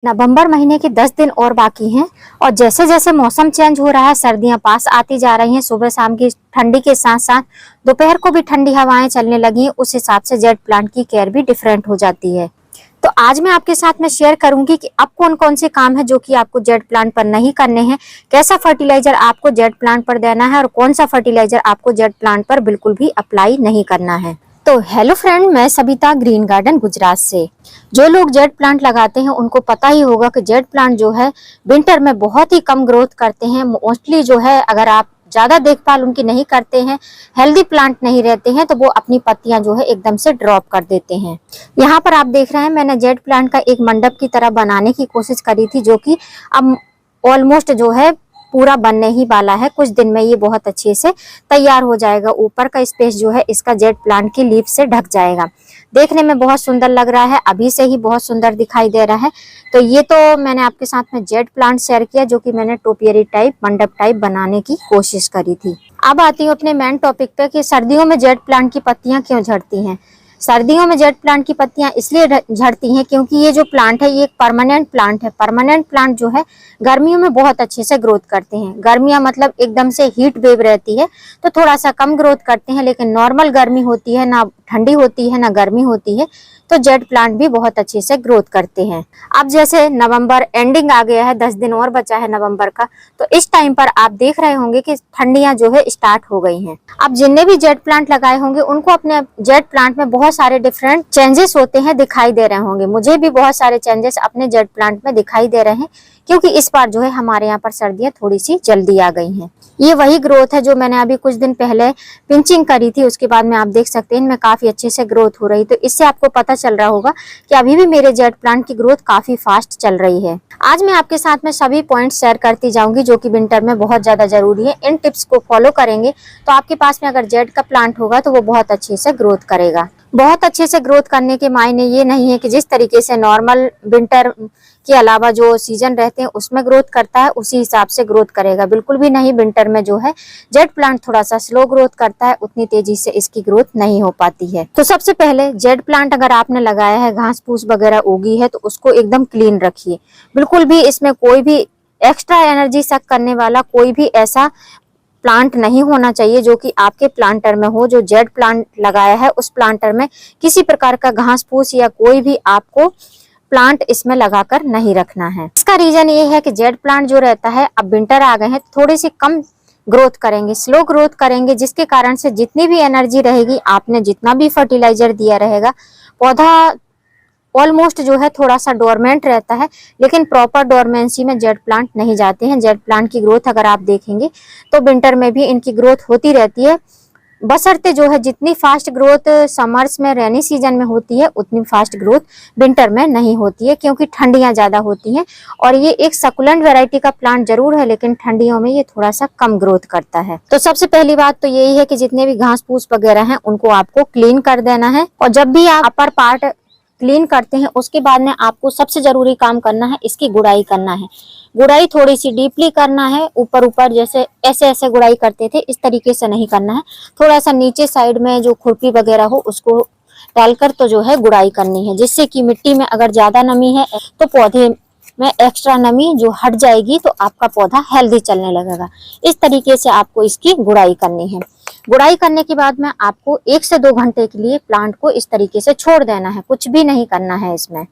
नवंबर महीने के 10 दिन और बाकी हैं और जैसे जैसे मौसम चेंज हो रहा है, सर्दियां पास आती जा रही हैं, सुबह शाम की ठंडी के साथ साथ दोपहर को भी ठंडी हवाएं चलने लगी हैं। उस हिसाब से जेड प्लांट की केयर भी डिफरेंट हो जाती है। तो आज मैं आपके साथ में शेयर करूंगी कि अब कौन कौन से काम है जो कि आपको जेड प्लांट पर नहीं करने हैं, कैसा फर्टिलाइजर आपको जेड प्लांट पर देना है और कौन सा फर्टिलाइजर आपको जेड प्लांट पर बिल्कुल भी अप्लाई नहीं करना है। तो हेलो फ्रेंड, मैं सबिता ग्रीन गार्डन गुजरात से। जो लोग जेड प्लांट लगाते हैं उनको पता ही होगा कि जेड प्लांट जो है विंटर में बहुत ही कम ग्रोथ करते हैं। मोस्टली जो है अगर आप ज्यादा देखभाल उनकी नहीं करते हैं, हेल्दी प्लांट नहीं रहते हैं, तो वो अपनी पत्तियां जो है एकदम से ड्रॉप कर देते हैं। यहाँ पर आप देख रहे हैं मैंने जेड प्लांट का एक मंडप की तरह बनाने की कोशिश करी थी, जो कि अब ऑलमोस्ट जो है पूरा बनने ही वाला है। कुछ दिन में ये बहुत अच्छे से तैयार हो जाएगा। ऊपर का स्पेस जो है इसका जेड प्लांट की लीफ से ढक जाएगा। देखने में बहुत सुंदर लग रहा है, अभी से ही बहुत सुंदर दिखाई दे रहा है। तो ये तो मैंने आपके साथ में जेड प्लांट शेयर किया, जो कि मैंने टोपियरी टाइप मंडप टाइप बनाने की कोशिश करी थी। अब आती हूँ अपने मेन टॉपिक पे कि सर्दियों में जेड प्लांट की पत्तियां क्यों झड़ती हैं। सर्दियों में जेड प्लांट की पत्तियां इसलिए झड़ती हैं क्योंकि ये जो प्लांट है ये एक परमानेंट प्लांट है। परमानेंट प्लांट जो है गर्मियों में बहुत अच्छे से ग्रोथ करते हैं। गर्मियां मतलब एकदम से हीट वेव रहती है तो थोड़ा सा कम ग्रोथ करते हैं, लेकिन नॉर्मल गर्मी होती है, ना ठंडी होती है ना गर्मी होती है, तो जेड प्लांट भी बहुत अच्छे से ग्रोथ करते हैं। अब जैसे नवंबर एंडिंग आ गया है, 10 दिन और बचा है नवंबर का, तो इस टाइम पर आप देख रहे होंगे कि ठंडियां जो है स्टार्ट हो गई हैं। अब जिनने भी जेड प्लांट लगाए होंगे उनको अपने जेड प्लांट में बहुत सारे डिफरेंट चेंजेस होते हैं, दिखाई दे रहे होंगे। मुझे भी बहुत सारे चेंजेस अपने जेड प्लांट में दिखाई दे रहे हैं, क्योंकि इस बार जो है हमारे यहाँ पर सर्दियां थोड़ी सी जल्दी आ गई हैं। ये वही ग्रोथ है जो मैंने अभी कुछ दिन पहले पिंचिंग करी थी, उसके बाद में आप देख सकते हैं इनमें काफी अच्छे से ग्रोथ हो रही। तो इससे आपको पता चल रहा होगा कि अभी भी मेरे जेड प्लांट की ग्रोथ काफी फास्ट चल रही है। आज मैं आपके साथ में सभी पॉइंट शेयर करती जाऊंगी जो कि विंटर में बहुत ज्यादा जरूरी है। इन टिप्स को फॉलो करेंगे तो आपके पास में अगर जेड का प्लांट होगा तो वो बहुत अच्छे से ग्रोथ करेगा। बहुत अच्छे से ग्रोथ करने के मायने ये नहीं है कि जिस तरीके से नॉर्मल विंटर के अलावा जो सीजन रहते हैं उसमें ग्रोथ करता है उसी हिसाब से ग्रोथ करेगा, बिल्कुल भी नहीं। विंटर में जो है जेड प्लांट थोड़ा सा स्लो ग्रोथ करता है, उतनी तेजी से इसकी ग्रोथ नहीं हो पाती है। तो सबसे पहले जेड प्लांट अगर आपने लगाया है, घास फूस वगैरह उगी है, तो उसको एकदम क्लीन रखिए। बिल्कुल भी इसमें कोई भी एक्स्ट्रा एनर्जी सक करने वाला कोई भी ऐसा प्लांट नहीं होना चाहिए जो कि आपके प्लांटर में हो। जो जेड प्लांट लगाया है उस प्लांटर में किसी प्रकार का घास फूस या कोई भी आपको प्लांट इसमें लगाकर नहीं रखना है। इसका रीजन ये है कि जेड प्लांट जो रहता है, अब विंटर आ गए हैं, थोड़ी सी कम ग्रोथ करेंगे, स्लो ग्रोथ करेंगे, जिसके कारण से जितनी भी एनर्जी रहेगी, आपने जितना भी फर्टिलाइजर दिया रहेगा, पौधा ऑलमोस्ट जो है थोड़ा सा डोरमेंट रहता है, लेकिन प्रॉपर डोरमेंसी में जेड प्लांट नहीं जाते हैं। जेड प्लांट की ग्रोथ अगर आप देखेंगे तो विंटर में भी इनकी ग्रोथ होती रहती है, बशर्ते जो है जितनी फास्ट ग्रोथ समर्स में रेनी सीजन में होती है उतनी फास्ट ग्रोथ विंटर में नहीं होती है, क्योंकि ठंडियां ज्यादा होती हैं। और ये एक सकुलेंट वैरायटी का प्लांट जरूर है, लेकिन ठंडियों में ये थोड़ा सा कम ग्रोथ करता है। तो सबसे पहली बात तो यही है कि जितने भी घास फूस वगैरह हैं उनको आपको क्लीन कर देना है। और जब भी आप अपर पार्ट क्लीन करते हैं उसके बाद में आपको सबसे जरूरी काम करना है, इसकी गुड़ाई करना है। गुड़ाई थोड़ी सी डीपली करना है, ऊपर ऊपर जैसे ऐसे ऐसे गुड़ाई करते थे इस तरीके से नहीं करना है। थोड़ा सा नीचे साइड में जो खुरपी वगैरह हो उसको डालकर तो जो है गुड़ाई करनी है, जिससे कि मिट्टी में अगर ज्यादा नमी है तो पौधे में एक्स्ट्रा नमी जो हट जाएगी तो आपका पौधा हेल्दी चलने लगेगा। इस तरीके से आपको इसकी गुड़ाई करनी है। गुड़ाई करने के बाद में आपको 1 से 2 घंटे के लिए प्लांट को इस तरीके से छोड़ देना है, कुछ भी नहीं करना है इसमें।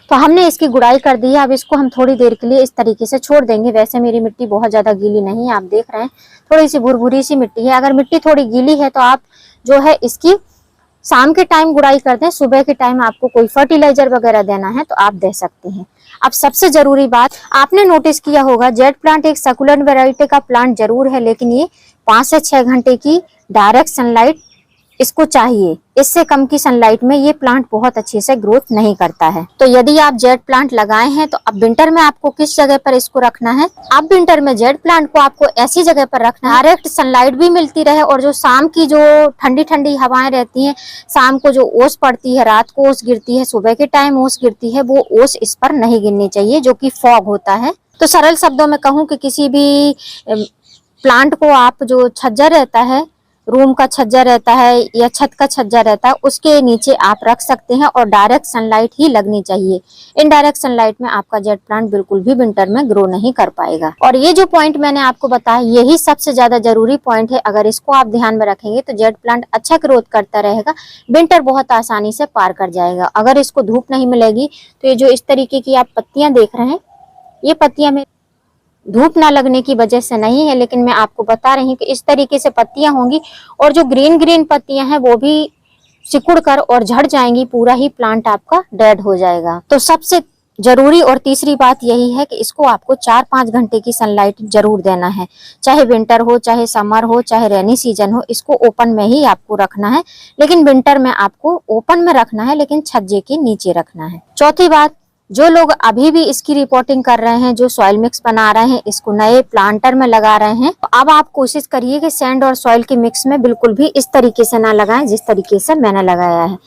तो हमने इसकी गुड़ाई कर दी है, अब इसको हम थोड़ी देर के लिए इस तरीके से छोड़ देंगे। वैसे मेरी मिट्टी बहुत ज्यादा गीली नहीं है, आप देख रहे हैं थोड़ी सी भुरभुरी सी मिट्टी है। अगर मिट्टी थोड़ी गीली है तो आप जो है इसकी शाम के टाइम गुड़ाई कर दें, सुबह के टाइम आपको कोई फर्टिलाइजर वगैरह देना है तो आप दे सकते हैं। अब सबसे जरूरी बात, आपने नोटिस किया होगा जेड प्लांट एक सकुलेंट वैरायटी का प्लांट जरूर है, लेकिन ये 5 से 6 घंटे की डायरेक्ट सनलाइट इसको चाहिए। इससे कम की सनलाइट में ये प्लांट बहुत अच्छे से ग्रोथ नहीं करता है। तो यदि आप जेड प्लांट लगाए हैं तो अब विंटर में आपको किस जगह पर इसको रखना है। अब विंटर में जेड प्लांट को आपको ऐसी जगह पर रखना है डायरेक्ट सनलाइट भी मिलती रहे, और जो शाम की जो ठंडी ठंडी हवाएं रहती हैं, शाम को जो ओस पड़ती है, रात को ओस गिरती है, सुबह के टाइम ओस गिरती है, वो ओस इस पर नहीं गिरनी चाहिए, जो कि फॉग होता है। तो सरल शब्दों में कहूँ कि किसी भी प्लांट को आप जो छज्जा रहता है रूम का छज्जा रहता है या छत का छज्जा रहता है, उसके नीचे आप रख सकते हैं और डायरेक्ट सनलाइट ही लगनी चाहिए। इनडायरेक्ट सनलाइट में आपका जेट प्लांट बिल्कुल भी विंटर में ग्रो नहीं कर पाएगा। और ये जो पॉइंट मैंने आपको बताया, यही सबसे ज्यादा जरूरी पॉइंट है। अगर इसको आप ध्यान में रखेंगे तो जेट प्लांट अच्छा ग्रोथ करता रहेगा, विंटर बहुत आसानी से पार कर जाएगा। अगर इसको धूप नहीं मिलेगी तो ये जो इस तरीके की आप पत्तियां देख रहे हैं, ये पत्तियां में धूप ना लगने की वजह से नहीं है, लेकिन मैं आपको बता रही हूँ कि इस तरीके से पत्तियां होंगी और जो ग्रीन ग्रीन पत्तियां हैं वो भी सिकुड़ कर और झड़ जाएंगी, पूरा ही प्लांट आपका डेड हो जाएगा। तो सबसे जरूरी और तीसरी बात यही है कि इसको आपको 4-5 घंटे की सनलाइट जरूर देना है, चाहे विंटर हो, चाहे समर हो, चाहे रेनी सीजन हो। इसको ओपन में ही आपको रखना है, लेकिन विंटर में आपको ओपन में रखना है, लेकिन छज्जे के नीचे रखना है। चौथी बात, जो लोग अभी भी इसकी रिपोर्टिंग कर रहे हैं, जो सॉइल मिक्स बना रहे हैं, इसको नए प्लांटर में लगा रहे हैं, तो अब आप कोशिश करिए कि सैंड और सॉइल के मिक्स में बिल्कुल भी इस तरीके से ना लगाएं जिस तरीके से मैंने लगाया है।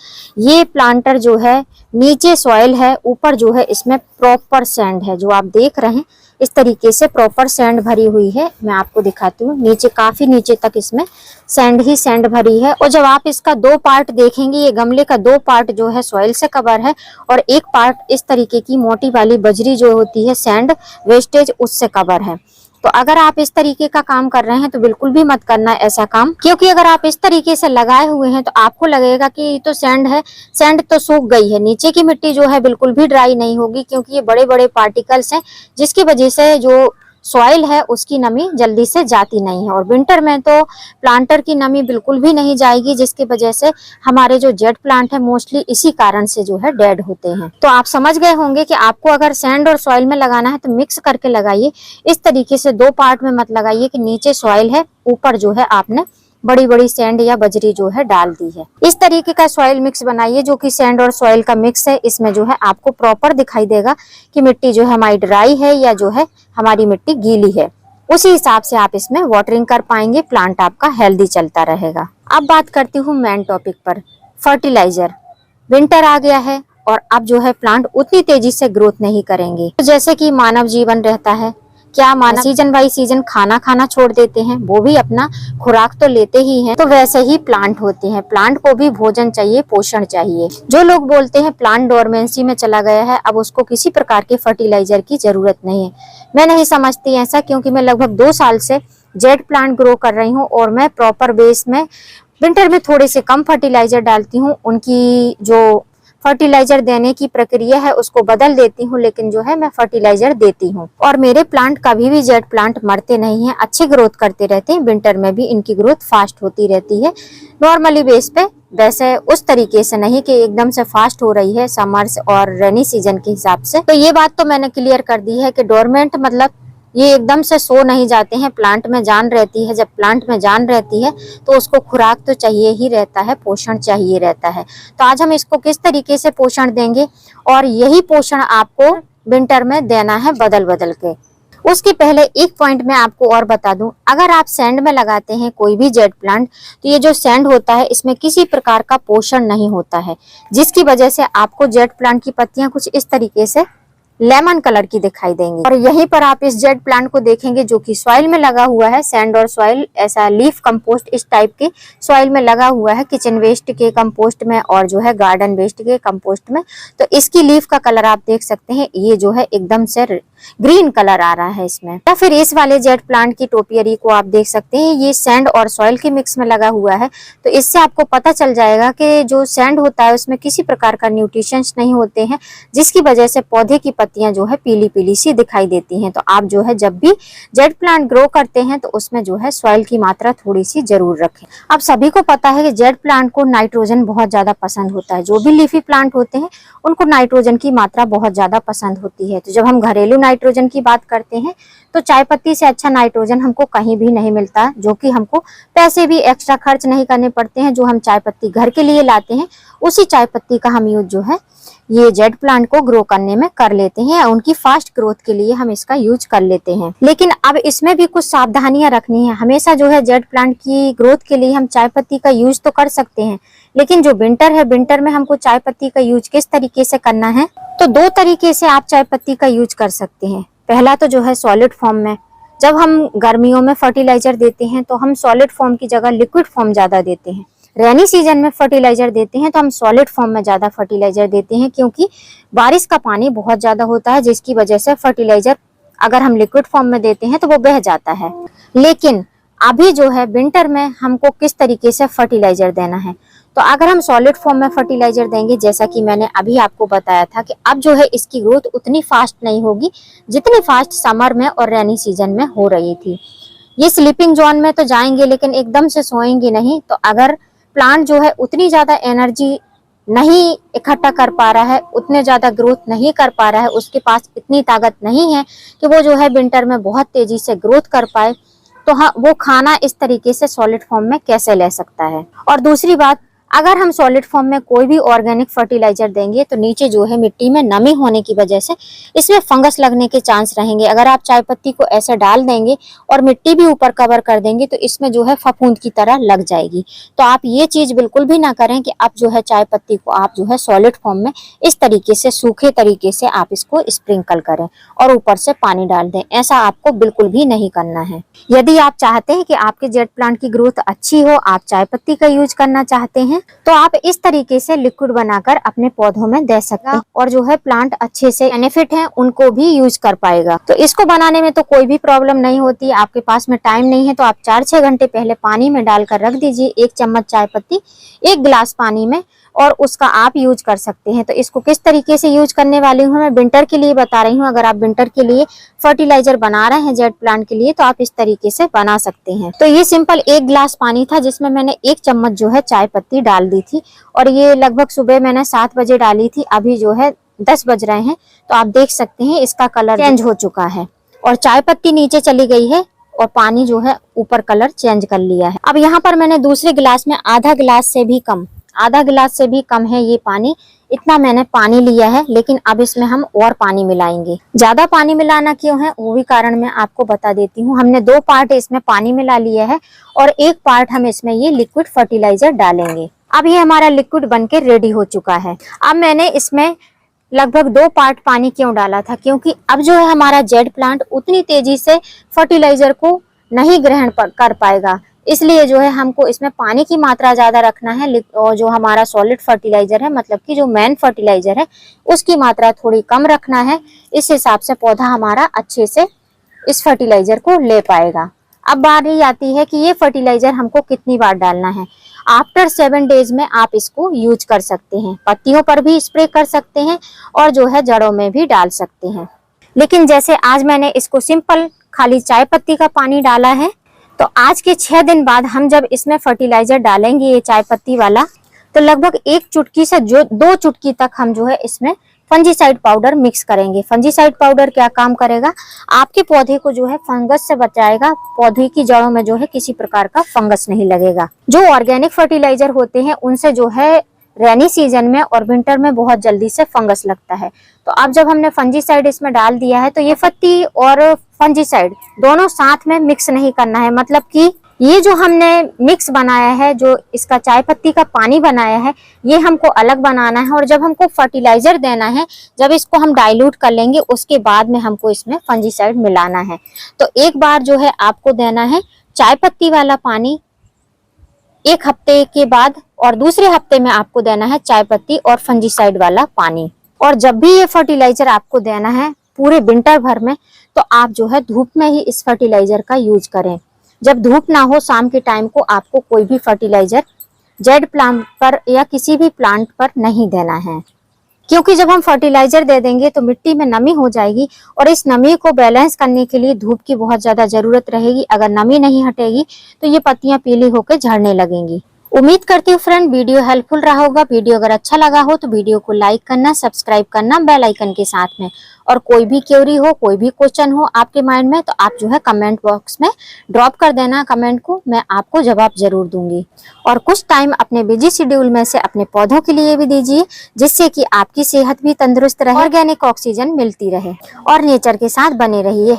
ये प्लांटर जो है नीचे सॉइल है, ऊपर जो है इसमें प्रॉपर सैंड है। जो आप देख रहे हैं इस तरीके से प्रॉपर सैंड भरी हुई है। मैं आपको दिखाती हूँ, नीचे काफी नीचे तक इसमें सैंड ही सैंड भरी है। और जब आप इसका 2 पार्ट देखेंगे, ये गमले का 2 पार्ट जो है सॉइल से कवर है और 1 पार्ट इस तरीके की मोटी वाली बजरी जो होती है सैंड वेस्टेज, उससे कवर है। तो अगर आप इस तरीके का काम कर रहे हैं तो बिल्कुल भी मत करना ऐसा काम, क्योंकि अगर आप इस तरीके से लगाए हुए हैं तो आपको लगेगा कि ये तो सैंड है, सैंड तो सूख गई है। नीचे की मिट्टी जो है बिल्कुल भी ड्राई नहीं होगी, क्योंकि ये बड़े बड़े पार्टिकल्स हैं, जिसकी वजह से जो सॉइल है उसकी नमी जल्दी से जाती नहीं है। और विंटर में तो प्लांटर की नमी बिल्कुल भी नहीं जाएगी, जिसकी वजह से हमारे जो जेट प्लांट है मोस्टली इसी कारण से जो है डेड होते हैं। तो आप समझ गए होंगे कि आपको अगर सैंड और सॉइल में लगाना है तो मिक्स करके लगाइए। इस तरीके से 2 पार्ट में मत लगाइए कि नीचे सॉइल है, ऊपर जो है आपने बड़ी बड़ी सैंड या बजरी जो है डाल दी है। इस तरीके का सॉइल मिक्स बनाइए जो कि सैंड और सॉइल का मिक्स है। इसमें जो है आपको प्रॉपर दिखाई देगा कि मिट्टी जो है हमारी ड्राई है या जो है हमारी मिट्टी गीली है। उसी हिसाब से आप इसमें वाटरिंग कर पाएंगे, प्लांट आपका हेल्दी चलता रहेगा। अब बात करती हूँ मेन टॉपिक पर, फर्टिलाइजर। विंटर आ गया है और अब जो है प्लांट उतनी तेजी से ग्रोथ नहीं करेंगे। तो जैसे कि मानव जीवन रहता है, क्या मानव सीजन बाई सीजन खाना खाना छोड़ देते हैं, वो भी अपना खुराक तो लेते ही हैं, तो वैसे ही प्लांट होते हैं। प्लांट को भी भोजन चाहिए, पोषण चाहिए। जो लोग बोलते हैं प्लांट डोरमेंसी में चला गया है, अब उसको किसी प्रकार के फर्टिलाइजर की जरूरत नहीं है, मैं नहीं समझती ऐसा, क्योंकि मैं लगभग 2 साल से जेट प्लांट ग्रो कर रही हूँ और मैं प्रॉपर बेस में विंटर में थोड़े से कम फर्टिलाइजर डालती हूँ। उनकी जो फर्टिलाइजर देने की प्रक्रिया है उसको बदल देती हूँ, लेकिन जो है मैं फर्टिलाइजर देती हूँ। और मेरे प्लांट कभी भी जेट प्लांट मरते नहीं हैं, अच्छे ग्रोथ करते रहते हैं। विंटर में भी इनकी ग्रोथ फास्ट होती रहती है, नॉर्मली बेस पे, वैसे उस तरीके से नहीं कि एकदम से फास्ट हो रही है समर्स और रेनी सीजन के हिसाब से। तो ये बात तो मैंने क्लियर कर दी है कि डोरमेंट मतलब ये एकदम से सो नहीं जाते हैं, प्लांट में जान रहती है। जब प्लांट में जान रहती है तो उसको खुराक तो चाहिए ही रहता है, पोषण चाहिए रहता है। तो आज हम इसको किस तरीके से पोषण देंगे, और यही पोषण आपको विंटर में देना है बदल बदल के। उसके पहले एक पॉइंट मैं आपको और बता दूं, अगर आप सैंड में लगाते हैं कोई भी जेट प्लांट, तो ये जो सैंड होता है इसमें किसी प्रकार का पोषण नहीं होता है, जिसकी वजह से आपको जेट प्लांट की पत्तियां कुछ इस तरीके से लेमन कलर की दिखाई देंगी। और यहीं पर आप इस जेट प्लांट को देखेंगे जो कि सॉइल में लगा हुआ है, सैंड और सॉइल, ऐसा लीफ कंपोस्ट इस टाइप के सॉइल में लगा हुआ है, किचन वेस्ट के कंपोस्ट में और जो है गार्डन वेस्ट के कंपोस्ट में। तो इसकी लीफ का कलर आप देख सकते हैं, ये जो है एकदम से ग्रीन कलर आ रहा है इसमें। या फिर इस वाले जेट प्लांट की टोपियरी को आप देख सकते हैं, ये सैंड और सॉइल के मिक्स में लगा हुआ है। तो इससे आपको पता चल जाएगा कि जो सैंड होता है उसमें किसी प्रकार का न्यूट्रिशंस नहीं होते हैं, जिसकी वजह से पौधे की पत्तियां जो है पीली पीली सी दिखाई देती हैं। तो आप जो है जब भी जेट प्लांट ग्रो करते हैं तो उसमें जो है सॉइल की मात्रा थोड़ी सी जरूर रखें। अब सभी को पता है कि जेट प्लांट को नाइट्रोजन बहुत ज्यादा पसंद होता है। जो भी लीफी प्लांट होते हैं उनको नाइट्रोजन की मात्रा बहुत ज्यादा पसंद होती है। तो जब हम घरेलू नाइट्रोजन की बात करते हैं तो चाय पत्ती से अच्छा नाइट्रोजन हमको कहीं भी नहीं मिलता, जो कि हमको पैसे भी एक्स्ट्रा खर्च नहीं करने पड़ते हैं। जो हम चाय पत्ती घर के लिए लाते हैं उसी चाय पत्ती का हम यूज जो है ये जेट प्लांट को ग्रो करने में कर लेते हैं, उनकी फास्ट ग्रोथ के लिए हम इसका यूज कर लेते हैं। लेकिन अब इसमें भी कुछ सावधानियां रखनी है। हमेशा जो है जेट प्लांट की ग्रोथ के लिए हम चाय पत्ती का यूज तो कर सकते हैं, लेकिन जो विंटर है, विंटर में हमको चाय पत्ती का यूज किस तरीके से करना है, तो 2 तरीके से आप चाय पत्ती का यूज कर सकते हैं। पहला तो जो है सॉलिड फॉर्म में, जब हम गर्मियों में फर्टिलाइजर देते हैं तो हम सॉलिड फॉर्म की जगह लिक्विड फॉर्म ज्यादा देते हैं। रेनी सीजन में फर्टिलाइजर देते हैं तो हम सॉलिड फॉर्म में ज्यादा फर्टिलाइजर देते हैं, क्योंकि बारिश का पानी बहुत ज्यादा होता है, जिसकी वजह से फर्टिलाइजर अगर हम लिक्विड फॉर्म में देते हैं तो वो बह जाता है। लेकिन अभी जो है विंटर में हमको किस तरीके से फर्टिलाइजर देना है, तो अगर हम सॉलिड फॉर्म में फर्टिलाइजर देंगे, जैसा कि मैंने अभी आपको बताया था कि अब जो है इसकी ग्रोथ उतनी फास्ट नहीं होगी जितनी फास्ट समर में और रेनी सीजन में हो रही थी। ये स्लीपिंग जोन में तो जाएंगे लेकिन एकदम से सोएंगे नहीं। तो अगर प्लांट जो है उतनी ज्यादा एनर्जी नहीं इकट्ठा कर पा रहा है, उतने ज्यादा ग्रोथ नहीं कर पा रहा है, उसके पास इतनी ताकत नहीं है कि वो जो है विंटर में बहुत तेजी से ग्रोथ कर पाए, तो हाँ वो खाना इस तरीके से सॉलिड फॉर्म में कैसे ले सकता है। और दूसरी बात, अगर हम सॉलिड फॉर्म में कोई भी ऑर्गेनिक फर्टिलाइजर देंगे तो नीचे जो है मिट्टी में नमी होने की वजह से इसमें फंगस लगने के चांस रहेंगे। अगर आप चाय पत्ती को ऐसे डाल देंगे और मिट्टी भी ऊपर कवर कर देंगे तो इसमें जो है फफूंद की तरह लग जाएगी। तो आप ये चीज बिल्कुल भी ना करें कि आप जो है चाय पत्ती को आप जो है सॉलिड फॉर्म में इस तरीके से सूखे तरीके से आप इसको स्प्रिंकल करें और ऊपर से पानी डाल दें। ऐसा आपको बिल्कुल भी नहीं करना है। यदि आप चाहते हैं कि आपके जेट प्लांट की ग्रोथ अच्छी हो, आप चाय पत्ती का यूज करना चाहते हैं, तो आप इस तरीके से लिक्विड बनाकर अपने पौधों में दे सकते हैं और जो है प्लांट अच्छे से बेनिफिट है उनको भी यूज कर पाएगा। तो इसको बनाने में तो कोई भी प्रॉब्लम नहीं होती। आपके पास में टाइम नहीं है तो आप 4-6 घंटे पहले पानी में डालकर रख दीजिए 1 चम्मच चाय पत्ती 1 गिलास पानी में, और उसका आप यूज कर सकते हैं। तो इसको किस तरीके से यूज करने वाली हूँ मैं विंटर के लिए बता रही हूँ। अगर आप विंटर के लिए फर्टिलाइजर बना रहे हैं जेट प्लांट के लिए तो आप इस तरीके से बना सकते हैं। तो ये सिंपल 1 गिलास पानी था जिसमें मैंने 1 चम्मच जो है चाय पत्ती डाल दी थी, और ये लगभग सुबह मैंने 7 बजे डाली थी। अभी जो है 10 बज रहे हैं, तो आप देख सकते हैं इसका कलर चेंज हो चुका है और चाय पत्ती नीचे चली गई है और पानी जो है ऊपर कलर चेंज कर लिया है। अब यहाँ पर मैंने दूसरे गिलास में आधा गिलास से भी कम है ये पानी, इतना मैंने पानी लिया है। लेकिन अब इसमें हम और पानी मिलाएंगे। ज्यादा पानी मिलाना क्यों है वो भी कारण मैं आपको बता देती हूँ। हमने 2 पार्ट इसमें पानी मिला लिया है और 1 पार्ट हम इसमें ये लिक्विड फर्टिलाइजर डालेंगे। अब ये हमारा लिक्विड बनके रेडी हो चुका है। अब मैंने इसमें लगभग 2 पार्ट पानी क्यों डाला था, क्योंकि अब जो है हमारा जेड प्लांट उतनी तेजी से फर्टिलाइजर को नहीं ग्रहण कर पाएगा, इसलिए जो है हमको इसमें पानी की मात्रा ज्यादा रखना है। और जो हमारा सॉलिड फर्टिलाइजर है, मतलब कि जो मेन फर्टिलाइजर है, उसकी मात्रा थोड़ी कम रखना है। इस हिसाब से पौधा हमारा अच्छे से इस फर्टिलाइजर को ले पाएगा। अब बारी आती है कि ये फर्टिलाइजर हमको कितनी बार डालना है। आफ्टर 7 डेज में आप इसको यूज कर सकते हैं। पत्तियों पर भी स्प्रे कर सकते हैं और जो है जड़ों में भी डाल सकते हैं। लेकिन जैसे आज मैंने इसको सिंपल खाली चाय पत्ती का पानी डाला है, तो आज के 6 दिन बाद हम जब इसमें फर्टिलाइजर डालेंगे ये चाय पत्ती वाला, तो लगभग 1 चुटकी से जो 2 चुटकी तक हम जो है इसमें फंजीसाइड पाउडर मिक्स करेंगे। फंजीसाइड पाउडर क्या काम करेगा, आपके पौधे को जो है फंगस से बचाएगा। पौधे की जड़ों में जो है किसी प्रकार का फंगस नहीं लगेगा। जो ऑर्गेनिक फर्टिलाइजर होते हैं उनसे जो है रेनी सीजन में और विंटर में बहुत जल्दी से फंगस लगता है। तो अब जब हमने फंजीसाइड इसमें डाल दिया है तो ये पत्ती और फंजीसाइड दोनों साथ में मिक्स नहीं करना है। मतलब कि ये जो हमने मिक्स बनाया है, जो इसका चाय पत्ती का पानी बनाया है, ये हमको अलग बनाना है। और जब हमको फर्टिलाइजर देना है, जब इसको हम डाइल्यूट कर लेंगे उसके बाद में हमको इसमें फंजीसाइड मिलाना है। तो एक बार जो है आपको देना है चाय पत्ती वाला पानी 1 हफ्ते के बाद, और दूसरे हफ्ते में आपको देना है चाय पत्ती और फंजीसाइड वाला पानी। और जब भी ये फर्टिलाइजर आपको देना है पूरे विंटर भर में, तो आप जो है धूप में ही इस फर्टिलाइजर का यूज करें। जब धूप ना हो शाम के टाइम को आपको कोई भी फर्टिलाइजर जेड प्लांट पर या किसी भी प्लांट पर नहीं देना है, क्योंकि जब हम फर्टिलाइजर दे देंगे तो मिट्टी में नमी हो जाएगी और इस नमी को बैलेंस करने के लिए धूप की बहुत ज्यादा जरूरत रहेगी। अगर नमी नहीं हटेगी तो ये पत्तियां पीली होकर झड़ने लगेंगी। उम्मीद करती हूँ फ्रेंड वीडियो हेल्पफुल रहा होगा। वीडियो अगर अच्छा लगा हो तो वीडियो को लाइक करना, सब्सक्राइब करना बेल आइकन के साथ में। और कोई भी क्वेरी हो, कोई भी क्वेश्चन हो आपके माइंड में, तो आप जो है कमेंट बॉक्स में ड्रॉप कर देना कमेंट को, मैं आपको जवाब जरूर दूंगी। और कुछ टाइम अपने बिजी शेड्यूल में से अपने पौधों के लिए भी दीजिए, जिससे कि आपकी सेहत भी तंदुरुस्त रहे, ऑर्गेनिक ऑक्सीजन मिलती रहे और नेचर के साथ बने रहिए।